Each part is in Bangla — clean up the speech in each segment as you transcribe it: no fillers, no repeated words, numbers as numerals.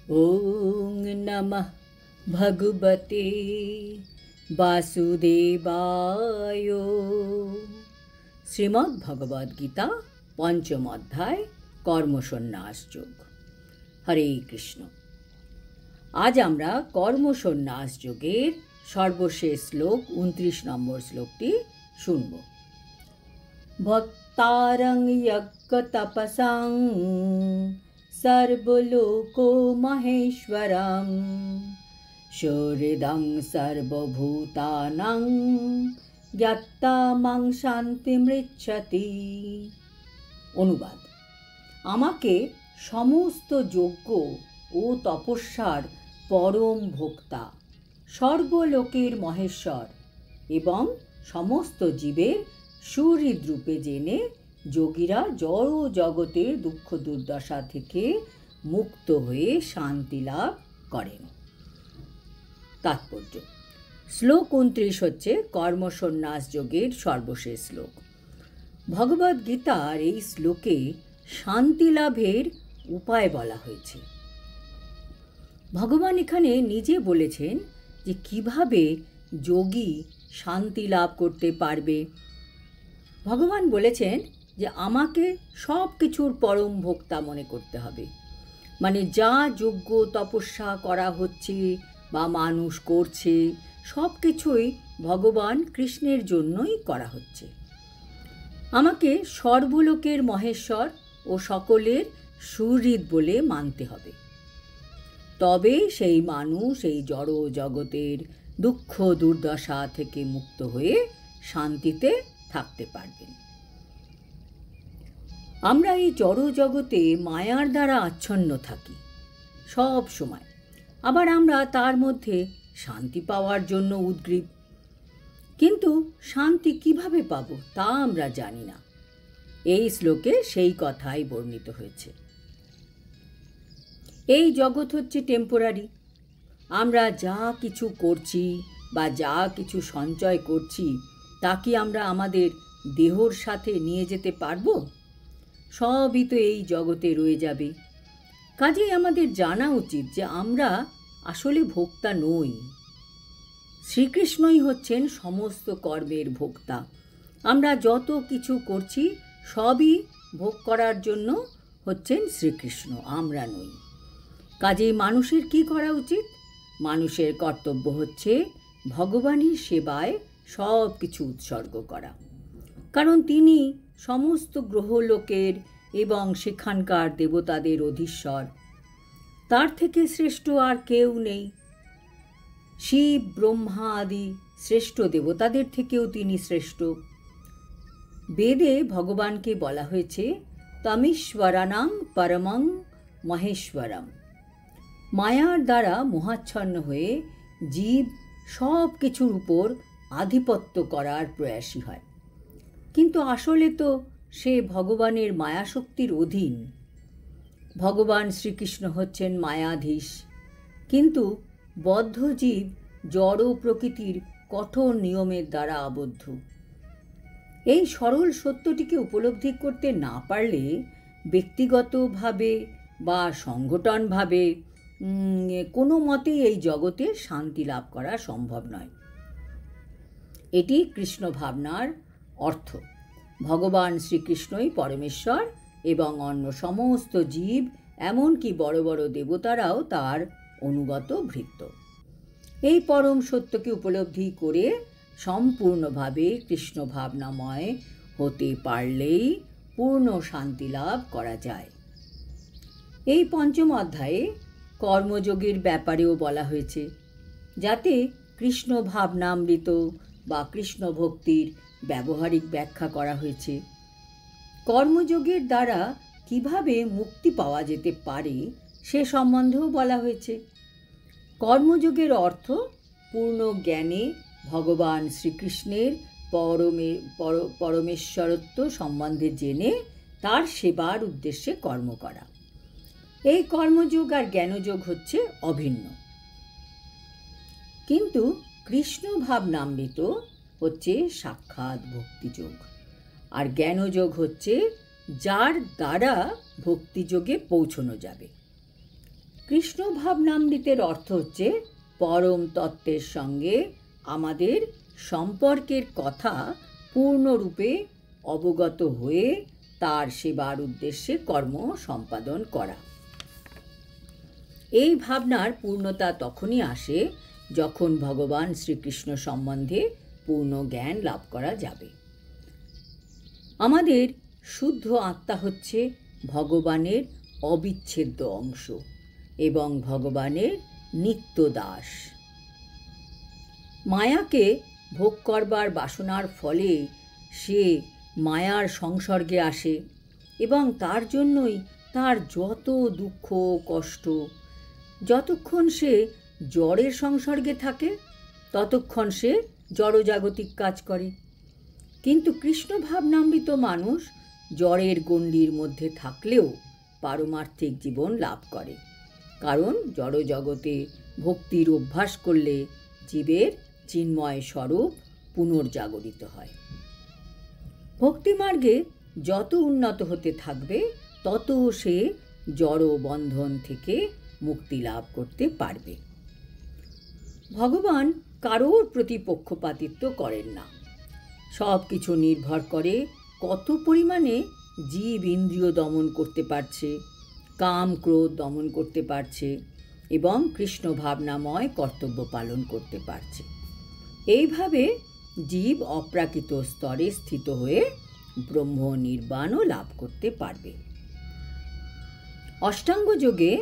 ওং নমঃ ভগবতে বাসুদেবায়। শ্রীমদ্ ভগবদ গীতা পঞ্চম অধ্যায় কর্মসন্ন্যাস যোগ। হরে কৃষ্ণ। আজ আমরা কর্মসন্ন্যাস যোগের সর্বশেষ শ্লোক 29 নম্বর শ্লোকটি শুনব। ভক্তারং যজ্ঞ তপসাং সর্বলোকো মহেশ্বরং সুহৃদং সর্বভূতানাং জ্ঞাত্বা মাং শান্তিমৃচ্ছতি। অনুবাদ: আমাকে সমস্ত যজ্ঞ ও তপস্যার পরম ভোক্তা, সর্বলোকের মহেশ্বর এবং সমস্ত জীবের সুহৃদরূপে জেনে যোগীরা জড় জগতের দুঃখ দুর্দশা থেকে মুক্ত হয়ে শান্তি লাভ করেন। তাৎপর্য: শ্লোক 29 হচ্ছে কর্মসন্ন্যাস যোগের সর্বশেষ শ্লোক। ভগবদ্ গীতার এই শ্লোকে শান্তি লাভের উপায় বলা হয়েছে। ভগবান এখানে নিজে বলেছেন যে কিভাবে যোগী শান্তি লাভ করতে পারবে। ভগবান বলেছেন যে আমাকে সব কিছুর পরম ভোক্তা মনে করতে হবে। মানে যা যজ্ঞ তপস্যা করা হচ্ছে বা মানুষ করছে, সব কিছুই ভগবান কৃষ্ণের জন্যই করা হচ্ছে। আমাকে সর্বলোকের মহেশ্বর ও সকলের সুহৃদ বলে মানতে হবে। তবে সেই মানুষ এই জড় জগতের দুঃখ দুর্দশা থেকে মুক্ত হয়ে শান্তিতে থাকতে পারবেন। আমরা এই জড় জগতে মায়ার দ্বারা আচ্ছন্ন থাকি সব সময়, আবার আমরা তার মধ্যে শান্তি পাওয়ার জন্য উদ্গ্রীব। কিন্তু শান্তি কিভাবে পাবো তা আমরা জানি না। এই শ্লোকে সেই কথাই বর্ণিত হয়েছে। এই জগৎ হচ্ছে টেম্পোরারি। আমরা যা কিছু করছি বা যা কিছু সঞ্চয় করছি তা কি আমরা আমাদের দেহর সাথে নিয়ে যেতে পারবো? সবই তো এই জগতে রয়ে যাবে। কাজেই আমাদের জানা উচিত যে আমরা আসলে ভোক্তা নই। শ্রীকৃষ্ণই হচ্ছেন সমস্ত কর্মের ভোক্তা। আমরা যত কিছু করছি সবই ভোগ করার জন্য হচ্ছেন শ্রীকৃষ্ণ, আমরা নই। কাজেই মানুষের কি করা উচিত? মানুষের কর্তব্য হচ্ছে ভগবানের সেবায় সব কিছু উৎসর্গ করা, কারণ তিনি সমস্ত গ্রহলোকের এবং সেখানকার দেবতাদের অধীশ্বর। তার থেকে শ্রেষ্ঠ আর কেউ নেই। শিব ব্রহ্মা আদি শ্রেষ্ঠ দেবতাদের থেকেও তিনি শ্রেষ্ঠ। বেদে ভগবানকে বলা হয়েছে তমীশ্বরানাং পরমং মহেশ্বরম। মায়ার দ্বারা মোহাচ্ছন্ন হয়ে জীব সব কিছুর উপর আধিপত্য করার প্রয়াসী হয়, কিন্তু আসলে তো সে ভগবানের মায়াশক্তির অধীন। ভগবান শ্রীকৃষ্ণ হচ্ছেন মায়াধীশ, কিন্তু বদ্ধ জীব জড় প্রকৃতির কঠোর নিয়মের দ্বারা আবদ্ধ। এই সরল সত্যটিকে উপলব্ধি করতে না পারলে ব্যক্তিগতভাবে বা সংগঠনভাবে কোনো মতেই এই জগতে শান্তি লাভ করা সম্ভব নয়। এটি কৃষ্ণ ভাবনার অর্থ। ভগবান শ্রীকৃষ্ণই পরমেশ্বর এবং অন্য সমস্ত জীব, এমনকি বড় বড় দেবতারাও তার অনুগত ভৃত্য। এই পরম সত্যকে উপলব্ধি করে সম্পূর্ণভাবে কৃষ্ণ ভাবনাময় হতে পারলেই পূর্ণ শান্তি লাভ করা যায়। এই পঞ্চম অধ্যায়ে কর্মযোগের ব্যাপারেও বলা হয়েছে, যাতে কৃষ্ণ ভাবনামৃত বা কৃষ্ণ ভক্তির ব্যবহারিক ব্যাখ্যা করা হয়েছে। কর্মযোগের দ্বারা কিভাবে মুক্তি পাওয়া যেতে পারে সে সম্বন্ধেও বলা হয়েছে। কর্মযোগের অর্থ পূর্ণ জ্ঞানে ভগবান শ্রীকৃষ্ণের পরমেশ্বরত্ব সম্বন্ধে জেনে তার সেবার উদ্দেশ্যে কর্ম করা। এই কর্মযোগ আর জ্ঞানযোগ হচ্ছে অভিন্ন, কিন্তু কৃষ্ণ ভাবনামৃত হচ্ছে সাক্ষাৎ ভক্তিযোগ, আর জ্ঞানযোগ হচ্ছে যার দ্বারা ভক্তিযোগে পৌঁছানো যাবে। কৃষ্ণ ভাবনামৃতের অর্থ হচ্ছে পরম তত্ত্বের সঙ্গে আমাদের সম্পর্কের কথা পূর্ণরূপে অবগত হয়ে তার সেবার উদ্দেশ্যে কর্ম সম্পাদন করা। এই ভাবনার পূর্ণতা তখনই আসে যখন ভগবান শ্রীকৃষ্ণ সম্বন্ধে পূর্ণ জ্ঞান লাভ করা যাবে। আমাদের শুদ্ধ আত্মা হচ্ছে ভগবানের অবিচ্ছেদ্য অংশ এবং ভগবানের নিত্য দাস। মায়াকে ভোগ করবার বাসনার ফলে সে মায়ার সংসর্গে আসে এবং তার জন্যই তার যত দুঃখ কষ্ট। যতক্ষণ সে জড়ের সংসর্গে থাকে ততক্ষণ সে জড়জাগতিক কাজ করে, কিন্তু কৃষ্ণ ভাবনামৃত মানুষ জড়ের গণ্ডির মধ্যে থাকলেও পারমার্থিক জীবন লাভ করে, কারণ জড়জগতে ভক্তির অভ্যাস করলে জীবের চিন্ময় স্বরূপ পুনর্জাগরিত হয়। ভক্তিমার্গে যত উন্নত হতে থাকবে তত সে জড় বন্ধন থেকে মুক্তি লাভ করতে পারবে। ভগবান কারোর প্রতি পক্ষপাতিত্ব করেন না। সব কিছু নির্ভর করে কত পরিমাণে জীব ইন্দ্রিয় দমন করতে পারছে, কাম ক্রোধ দমন করতে পারছে এবং কৃষ্ণ ভাবনাময় কর্তব্য পালন করতে পারছে। এইভাবে জীব অপ্রাকৃত স্তরে স্থিত হয়ে ব্রহ্ম নির্বাণও লাভ করতে পারবে। অষ্টাঙ্গ যোগে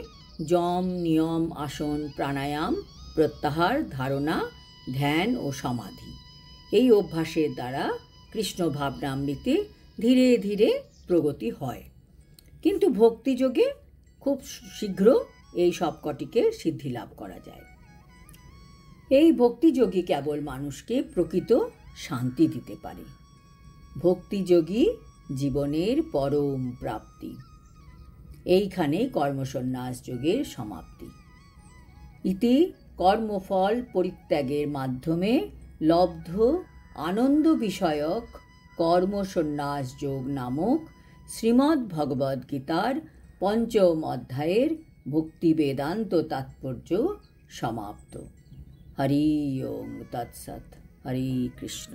যম, নিয়ম, আসন, প্রাণায়াম, প্রত্যাহার, ধারণা, ধ্যান ও সমাধি এই অভ্যাসের দ্বারা কৃষ্ণ ভাবনামৃতে ধীরে ধীরে প্রগতি হয়, কিন্তু ভক্তিযোগে খুব শীঘ্র এই সবকটিকে সিদ্ধি লাভ করা যায়। এই ভক্তিযোগী কেবল মানুষকে প্রকৃত শান্তি দিতে পারে। ভক্তিযোগী জীবনের পরম প্রাপ্তি। এইখানে কর্মসন্ন্যাস যোগের সমাপ্তি। ইতি কর্মফল পরিত্যাগের মাধ্যমে লব্ধ আনন্দ বিষয়ক কর্মসন্ন্যাস যোগ নামক শ্রীমদ্ ভগবদ্ গীতার পঞ্চম অধ্যায়ের ভক্তি বেদান্ত তাৎপর্য সমাপ্ত। হরি ওম তৎসৎ। হরে কৃষ্ণ।